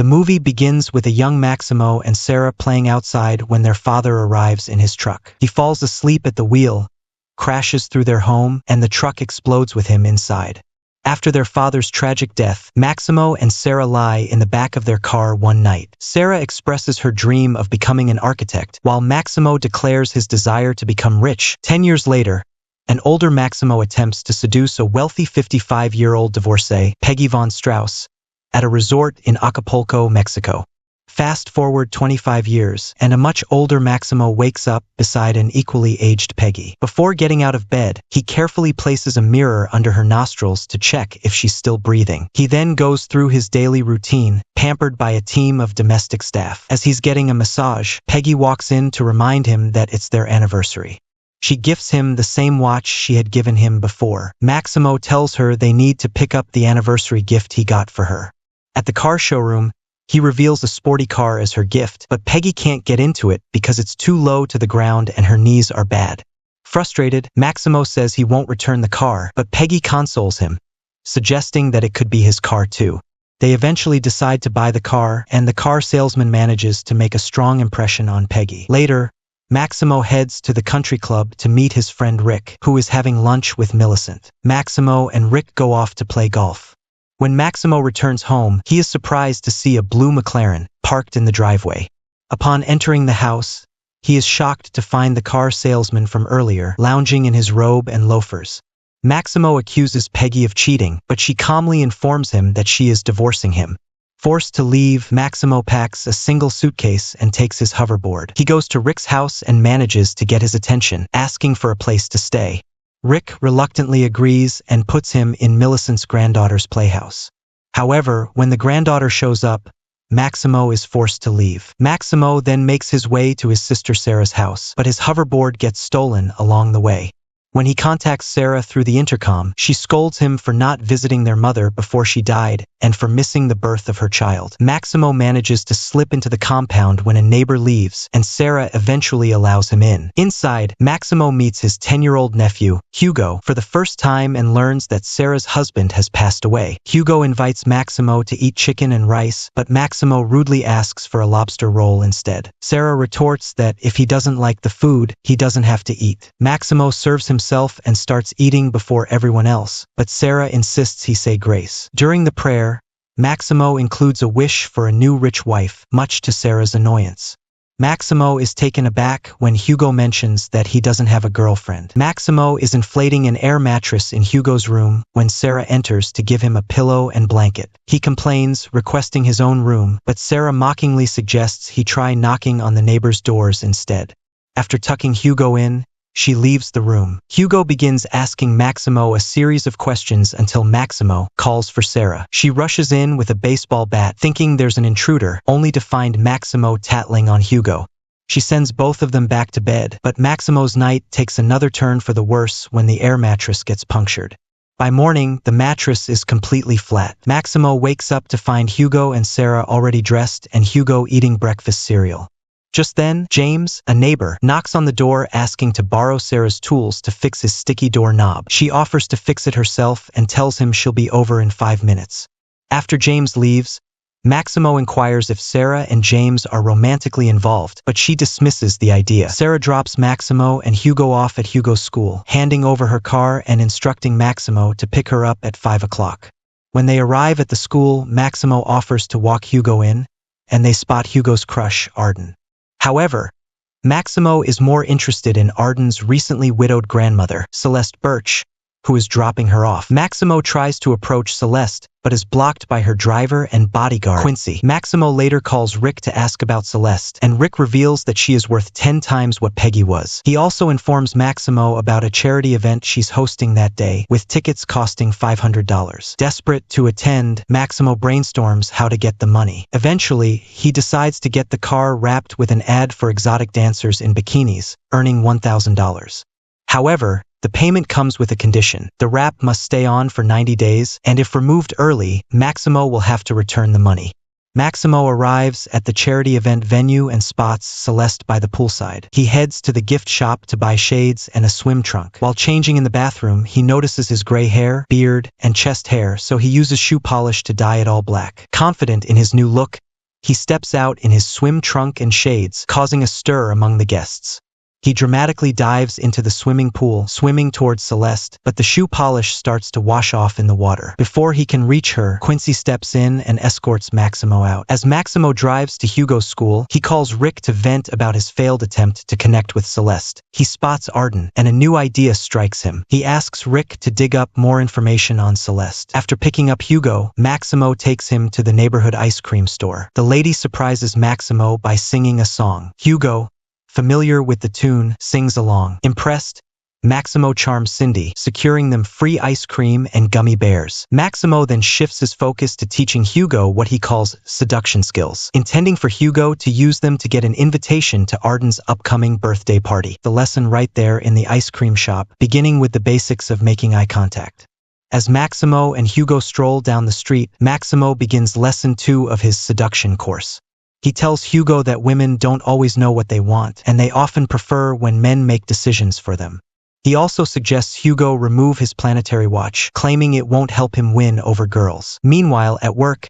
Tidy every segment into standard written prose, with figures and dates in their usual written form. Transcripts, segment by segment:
The movie begins with a young Maximo and Sarah playing outside when their father arrives in his truck. He falls asleep at the wheel, crashes through their home, and the truck explodes with him inside. After their father's tragic death, Maximo and Sarah lie in the back of their car one night. Sarah expresses her dream of becoming an architect, while Maximo declares his desire to become rich. 10 years later, an older Maximo attempts to seduce a wealthy 55-year-old divorcee, Peggy Von Strauss, at a resort in Acapulco, Mexico. Fast forward 25 years, and a much older Maximo wakes up beside an equally aged Peggy. Before getting out of bed, he carefully places a mirror under her nostrils to check if she's still breathing. He then goes through his daily routine, pampered by a team of domestic staff. As he's getting a massage, Peggy walks in to remind him that it's their anniversary. She gifts him the same watch she had given him before. Maximo tells her they need to pick up the anniversary gift he got for her. At the car showroom, he reveals a sporty car as her gift, but Peggy can't get into it because it's too low to the ground and her knees are bad. Frustrated, Maximo says he won't return the car, but Peggy consoles him, suggesting that it could be his car too. They eventually decide to buy the car, and the car salesman manages to make a strong impression on Peggy. Later, Maximo heads to the country club to meet his friend Rick, who is having lunch with Millicent. Maximo and Rick go off to play golf. When Maximo returns home, he is surprised to see a blue McLaren parked in the driveway. Upon entering the house, he is shocked to find the car salesman from earlier lounging in his robe and loafers. Maximo accuses Peggy of cheating, but she calmly informs him that she is divorcing him. Forced to leave, Maximo packs a single suitcase and takes his hoverboard. He goes to Rick's house and manages to get his attention, asking for a place to stay. Rick reluctantly agrees and puts him in Millicent's granddaughter's playhouse. However, when the granddaughter shows up, Maximo is forced to leave. Maximo then makes his way to his sister Sarah's house, but his hoverboard gets stolen along the way. When he contacts Sarah through the intercom, she scolds him for not visiting their mother before she died and for missing the birth of her child. Maximo manages to slip into the compound when a neighbor leaves, and Sarah eventually allows him in. Inside, Maximo meets his 10-year-old nephew, Hugo, for the first time and learns that Sarah's husband has passed away. Hugo invites Maximo to eat chicken and rice, but Maximo rudely asks for a lobster roll instead. Sarah retorts that if he doesn't like the food, he doesn't have to eat. Maximo serves himself and starts eating before everyone else, but Sarah insists he say grace. During the prayer, Maximo includes a wish for a new rich wife, much to Sarah's annoyance. Maximo is taken aback when Hugo mentions that he doesn't have a girlfriend. Maximo is inflating an air mattress in Hugo's room when Sarah enters to give him a pillow and blanket. He complains, requesting his own room, but Sarah mockingly suggests he try knocking on the neighbors' doors instead. After tucking Hugo in, she leaves the room. Hugo begins asking Maximo a series of questions until Maximo calls for Sarah. She rushes in with a baseball bat, thinking there's an intruder, only to find Maximo tattling on Hugo. She sends both of them back to bed, but Maximo's night takes another turn for the worse when the air mattress gets punctured. By morning, the mattress is completely flat. Maximo wakes up to find Hugo and Sarah already dressed and Hugo eating breakfast cereal. Just then, James, a neighbor, knocks on the door asking to borrow Sarah's tools to fix his sticky door knob. She offers to fix it herself and tells him she'll be over in 5 minutes. After James leaves, Maximo inquires if Sarah and James are romantically involved, but she dismisses the idea. Sarah drops Maximo and Hugo off at Hugo's school, handing over her car and instructing Maximo to pick her up at 5 o'clock. When they arrive at the school, Maximo offers to walk Hugo in, and they spot Hugo's crush, Arden. However, Maximo is more interested in Arden's recently widowed grandmother, Celeste Birch, who is dropping her off. Maximo tries to approach Celeste, but is blocked by her driver and bodyguard, Quincy. Maximo later calls Rick to ask about Celeste, and Rick reveals that she is worth 10 times what Peggy was. He also informs Maximo about a charity event she's hosting that day, with tickets costing $500. Desperate to attend, Maximo brainstorms how to get the money. Eventually, he decides to get the car wrapped with an ad for exotic dancers in bikinis, earning $1,000. However, the payment comes with a condition. The wrap must stay on for 90 days, and if removed early, Maximo will have to return the money. Maximo arrives at the charity event venue and spots Celeste by the poolside. He heads to the gift shop to buy shades and a swim trunk. While changing in the bathroom, he notices his gray hair, beard, and chest hair, so he uses shoe polish to dye it all black. Confident in his new look, He steps out in his swim trunk and shades, causing a stir among the guests. He dramatically dives into the swimming pool, swimming towards Celeste, but the shoe polish starts to wash off in the water. Before he can reach her, Quincy steps in and escorts Maximo out. As Maximo drives to Hugo's school, he calls Rick to vent about his failed attempt to connect with Celeste. He spots Arden, and a new idea strikes him. He asks Rick to dig up more information on Celeste. After picking up Hugo, Maximo takes him to the neighborhood ice cream store. The lady surprises Maximo by singing a song. Hugo, familiar with the tune, sings along. Impressed, Maximo charms Cindy, securing them free ice cream and gummy bears. Maximo then shifts his focus to teaching Hugo what he calls seduction skills, intending for Hugo to use them to get an invitation to Arden's upcoming birthday party. The lesson right there in the ice cream shop, beginning with the basics of making eye contact. As Maximo and Hugo stroll down the street, Maximo begins lesson 2 of his seduction course. He tells Hugo that women don't always know what they want, and they often prefer when men make decisions for them. He also suggests Hugo remove his planetary watch, claiming it won't help him win over girls. Meanwhile, at work,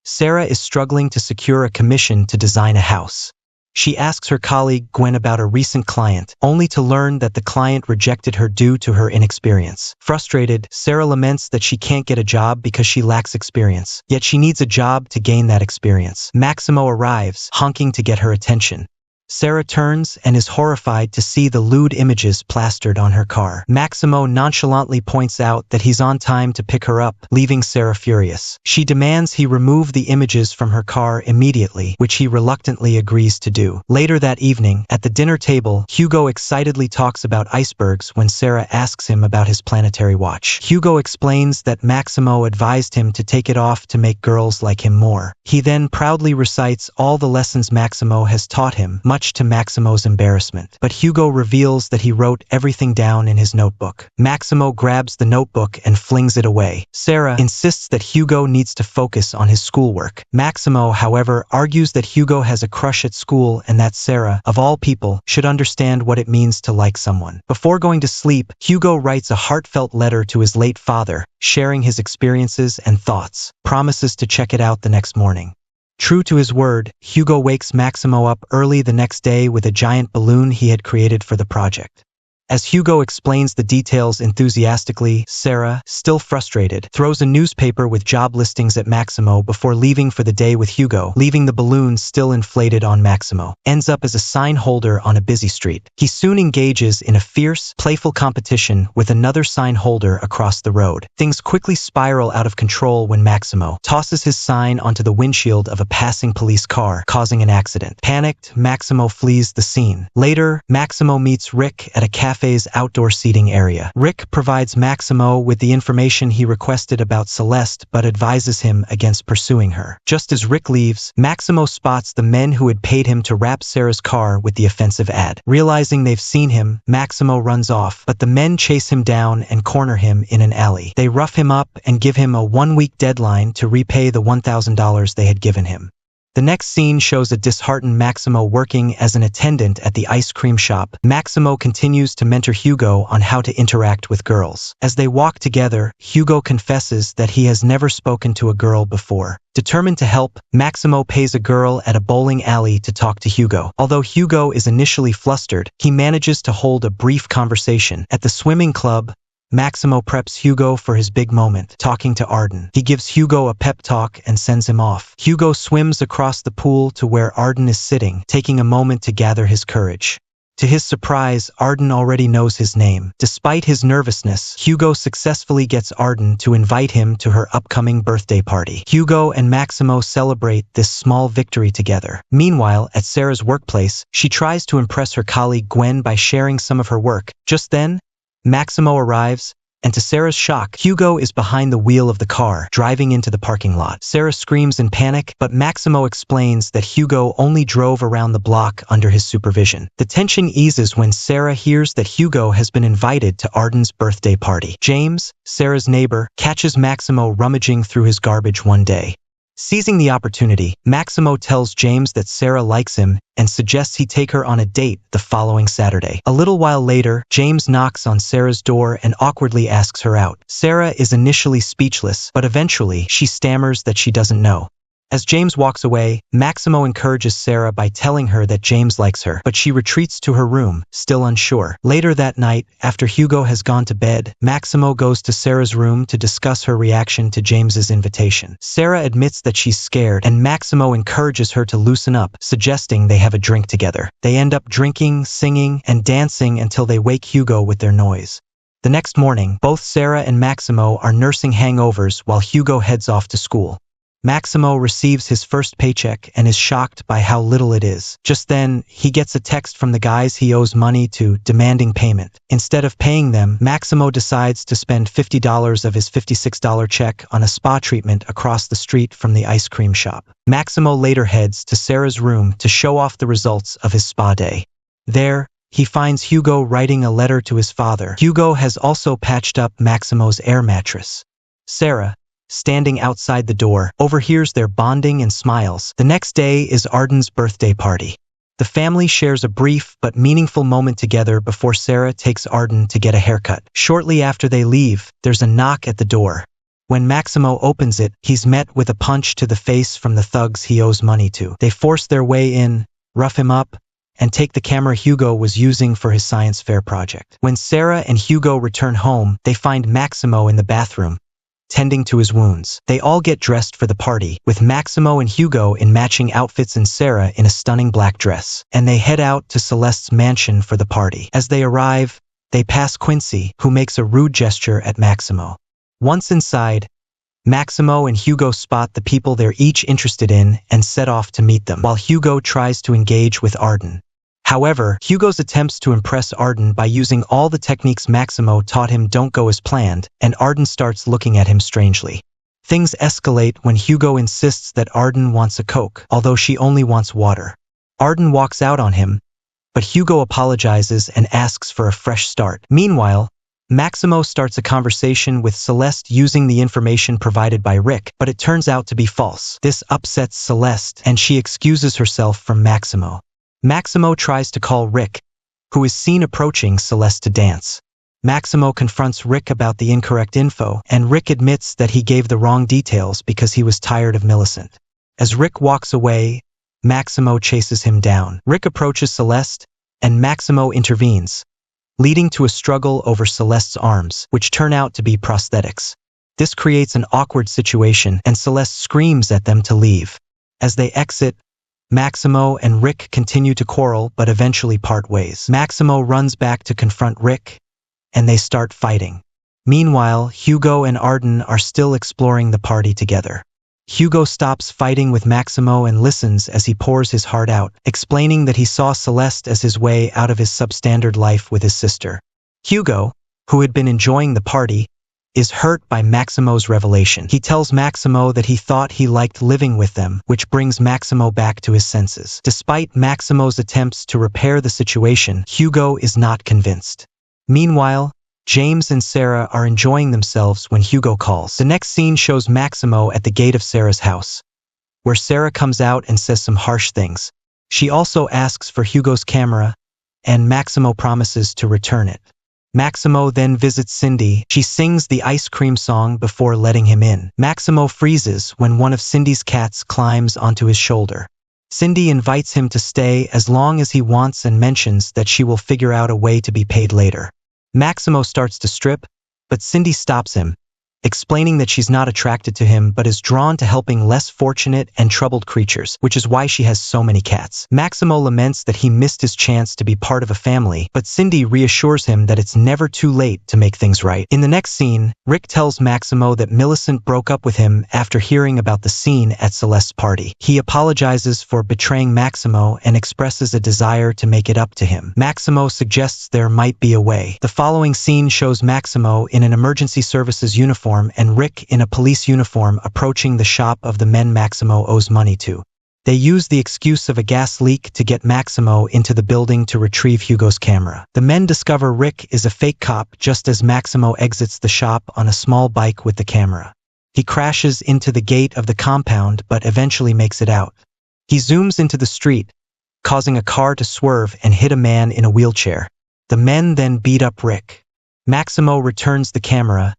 Sarah is struggling to secure a commission to design a house. She asks her colleague Gwen about a recent client, only to learn that the client rejected her due to her inexperience. Frustrated, Sarah laments that she can't get a job because she lacks experience, yet she needs a job to gain that experience. Maximo arrives, honking to get her attention. Sarah turns and is horrified to see the lewd images plastered on her car. Maximo nonchalantly points out that he's on time to pick her up, leaving Sarah furious. She demands he remove the images from her car immediately, which he reluctantly agrees to do. Later that evening, at the dinner table, Hugo excitedly talks about icebergs when Sarah asks him about his planetary watch. Hugo explains that Maximo advised him to take it off to make girls like him more. He then proudly recites all the lessons Maximo has taught him, much to Maximo's embarrassment. But Hugo reveals that he wrote everything down in his notebook. Maximo grabs the notebook and flings it away. Sarah insists that Hugo needs to focus on his schoolwork. Maximo, however, argues that Hugo has a crush at school and that Sarah, of all people, should understand what it means to like someone. Before going to sleep, Hugo writes a heartfelt letter to his late father, sharing his experiences and thoughts, promises to check it out the next morning. True to his word, Hugo wakes Maximo up early the next day with a giant balloon he had created for the project. As Hugo explains the details enthusiastically, Sarah, still frustrated, throws a newspaper with job listings at Maximo before leaving for the day with Hugo, leaving the balloon still inflated on Maximo. Ends up as a sign holder on a busy street. He soon engages in a fierce, playful competition with another sign holder across the road. Things quickly spiral out of control when Maximo tosses his sign onto the windshield of a passing police car, causing an accident. Panicked, Maximo flees the scene. Later, Maximo meets Rick at a cafe's outdoor seating area. Rick provides Maximo with the information he requested about Celeste but advises him against pursuing her. Just as Rick leaves, Maximo spots the men who had paid him to wrap Sarah's car with the offensive ad. Realizing they've seen him, Maximo runs off, but the men chase him down and corner him in an alley. They rough him up and give him a 1-week deadline to repay the $1,000 they had given him. The next scene shows a disheartened Maximo working as an attendant at the ice cream shop. Maximo continues to mentor Hugo on how to interact with girls. As they walk together, Hugo confesses that he has never spoken to a girl before. Determined to help, Maximo pays a girl at a bowling alley to talk to Hugo. Although Hugo is initially flustered, he manages to hold a brief conversation. At the swimming club, Maximo preps Hugo for his big moment, talking to Arden. He gives Hugo a pep talk and sends him off. Hugo swims across the pool to where Arden is sitting, taking a moment to gather his courage. To his surprise, Arden already knows his name. Despite his nervousness, Hugo successfully gets Arden to invite him to her upcoming birthday party. Hugo and Maximo celebrate this small victory together. Meanwhile, at Sarah's workplace, she tries to impress her colleague Gwen by sharing some of her work. Just then, Maximo arrives, and to Sarah's shock, Hugo is behind the wheel of the car, driving into the parking lot. Sarah screams in panic, but Maximo explains that Hugo only drove around the block under his supervision. The tension eases when Sarah hears that Hugo has been invited to Arden's birthday party. James, Sarah's neighbor, catches Maximo rummaging through his garbage one day. Seizing the opportunity, Maximo tells James that Sarah likes him and suggests he take her on a date the following Saturday. A little while later, James knocks on Sarah's door and awkwardly asks her out. Sarah is initially speechless, but eventually she stammers that she doesn't know. As James walks away, Maximo encourages Sarah by telling her that James likes her, but she retreats to her room, still unsure. Later that night, after Hugo has gone to bed, Maximo goes to Sarah's room to discuss her reaction to James's invitation. Sarah admits that she's scared, and Maximo encourages her to loosen up, suggesting they have a drink together. They end up drinking, singing, and dancing until they wake Hugo with their noise. The next morning, both Sarah and Maximo are nursing hangovers while Hugo heads off to school. Maximo receives his first paycheck and is shocked by how little it is. Just then, he gets a text from the guys he owes money to demanding payment. Instead of paying them, Maximo decides to spend $50 of his $56 check on a spa treatment across the street from the ice cream shop. Maximo later heads to Sarah's room to show off the results of his spa day. There, he finds Hugo writing a letter to his father. Hugo has also patched up Maximo's air mattress. Sarah, standing outside the door, overhears their bonding and smiles. The next day is Arden's birthday party. The family shares a brief but meaningful moment together before Sarah takes Arden to get a haircut. Shortly after they leave, there's a knock at the door. When Maximo opens it, he's met with a punch to the face from the thugs he owes money to. They force their way in, rough him up, and take the camera Hugo was using for his science fair project. When Sarah and Hugo return home, they find Maximo in the bathroom, tending to his wounds. They all get dressed for the party, with Maximo and Hugo in matching outfits and Sarah in a stunning black dress. And they head out to Celeste's mansion for the party. As they arrive, they pass Quincy, who makes a rude gesture at Maximo. Once inside, Maximo and Hugo spot the people they're each interested in and set off to meet them, while Hugo tries to engage with Arden. However, Hugo's attempts to impress Arden by using all the techniques Maximo taught him don't go as planned, and Arden starts looking at him strangely. Things escalate when Hugo insists that Arden wants a Coke, although she only wants water. Arden walks out on him, but Hugo apologizes and asks for a fresh start. Meanwhile, Maximo starts a conversation with Celeste using the information provided by Rick, but it turns out to be false. This upsets Celeste, and she excuses herself from Maximo. Maximo tries to call Rick, who is seen approaching Celeste to dance. Maximo confronts Rick about the incorrect info, and Rick admits that he gave the wrong details because he was tired of Millicent. As Rick walks away, Maximo chases him down. Rick approaches Celeste, and Maximo intervenes, leading to a struggle over Celeste's arms, which turn out to be prosthetics. This creates an awkward situation, and Celeste screams at them to leave. As they exit, Maximo and Rick continue to quarrel but eventually part ways. Maximo runs back to confront Rick, and they start fighting. Meanwhile, Hugo and Arden are still exploring the party together. Hugo stops fighting with Maximo and listens as he pours his heart out, explaining that he saw Celeste as his way out of his substandard life with his sister. Hugo, who had been enjoying the party, is hurt by Maximo's revelation. He tells Maximo that he thought he liked living with them, which brings Maximo back to his senses. Despite Maximo's attempts to repair the situation, Hugo is not convinced. Meanwhile, James and Sarah are enjoying themselves when Hugo calls. The next scene shows Maximo at the gate of Sarah's house, where Sarah comes out and says some harsh things. She also asks for Hugo's camera, and Maximo promises to return it. Maximo then visits Cindy. She sings the ice cream song before letting him in. Maximo freezes when one of Cindy's cats climbs onto his shoulder. Cindy invites him to stay as long as he wants and mentions that she will figure out a way to be paid later. Maximo starts to strip, but Cindy stops him, explaining that she's not attracted to him but is drawn to helping less fortunate and troubled creatures, which is why she has so many cats. Maximo laments that he missed his chance to be part of a family, but Cindy reassures him that it's never too late to make things right. In the next scene, Rick tells Maximo that Millicent broke up with him after hearing about the scene at Celeste's party. He apologizes for betraying Maximo and expresses a desire to make it up to him. Maximo suggests there might be a way. The following scene shows Maximo in an emergency services uniform and Rick in a police uniform approaching the shop of the men Maximo owes money to. They use the excuse of a gas leak to get Maximo into the building to retrieve Hugo's camera. The men discover Rick is a fake cop just as Maximo exits the shop on a small bike with the camera. He crashes into the gate of the compound but eventually makes it out. He zooms into the street, causing a car to swerve and hit a man in a wheelchair. The men then beat up Rick. Maximo returns the camera,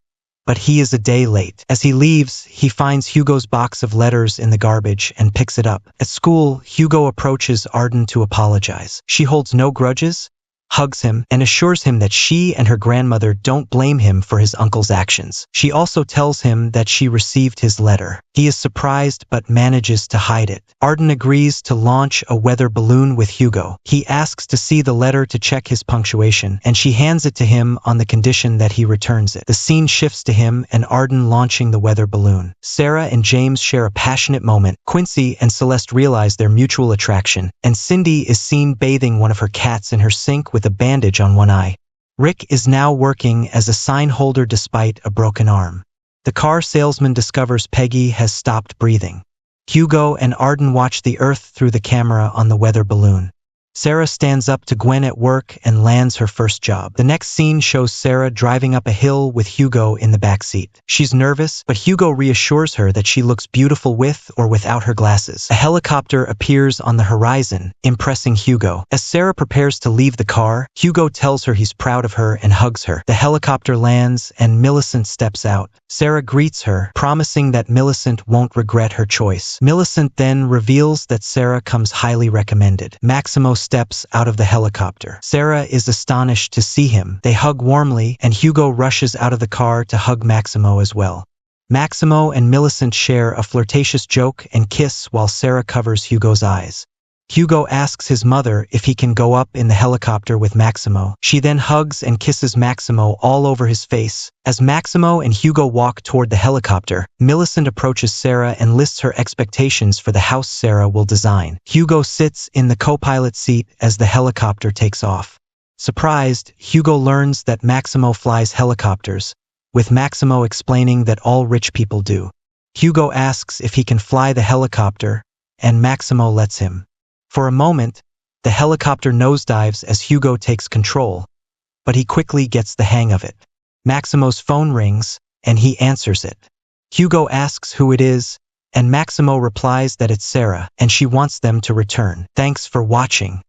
but he is a day late. As he leaves, he finds Hugo's box of letters in the garbage and picks it up. At school, Hugo approaches Arden to apologize. She holds no grudges, hugs him, and assures him that she and her grandmother don't blame him for his uncle's actions. She also tells him that she received his letter. He is surprised but manages to hide it. Arden agrees to launch a weather balloon with Hugo. He asks to see the letter to check his punctuation, and she hands it to him on the condition that he returns it. The scene shifts to him and Arden launching the weather balloon. Sarah and James share a passionate moment. Quincy and Celeste realize their mutual attraction, and Cindy is seen bathing one of her cats in her sink with a bandage on one eye. Rick is now working as a sign holder despite a broken arm. The car salesman discovers Peggy has stopped breathing. Hugo and Arden watch the Earth through the camera on the weather balloon. Sarah stands up to Gwen at work and lands her first job. The next scene shows Sarah driving up a hill with Hugo in the backseat. She's nervous, but Hugo reassures her that she looks beautiful with or without her glasses. A helicopter appears on the horizon, impressing Hugo. As Sarah prepares to leave the car, Hugo tells her he's proud of her and hugs her. The helicopter lands and Millicent steps out. Sarah greets her, promising that Millicent won't regret her choice. Millicent then reveals that Sarah comes highly recommended. Maximo steps out of the helicopter. Sarah is astonished to see him. They hug warmly, and Hugo rushes out of the car to hug Maximo as well. Maximo and Millicent share a flirtatious joke and kiss while Sarah covers Hugo's eyes. Hugo asks his mother if he can go up in the helicopter with Maximo. She then hugs and kisses Maximo all over his face. As Maximo and Hugo walk toward the helicopter, Millicent approaches Sarah and lists her expectations for the house Sarah will design. Hugo sits in the co-pilot seat as the helicopter takes off. Surprised, Hugo learns that Maximo flies helicopters, with Maximo explaining that all rich people do. Hugo asks if he can fly the helicopter, and Maximo lets him. For a moment, the helicopter nosedives as Hugo takes control, but he quickly gets the hang of it. Maximo's phone rings, and he answers it. Hugo asks who it is, and Maximo replies that it's Sarah, and she wants them to return. Thanks for watching.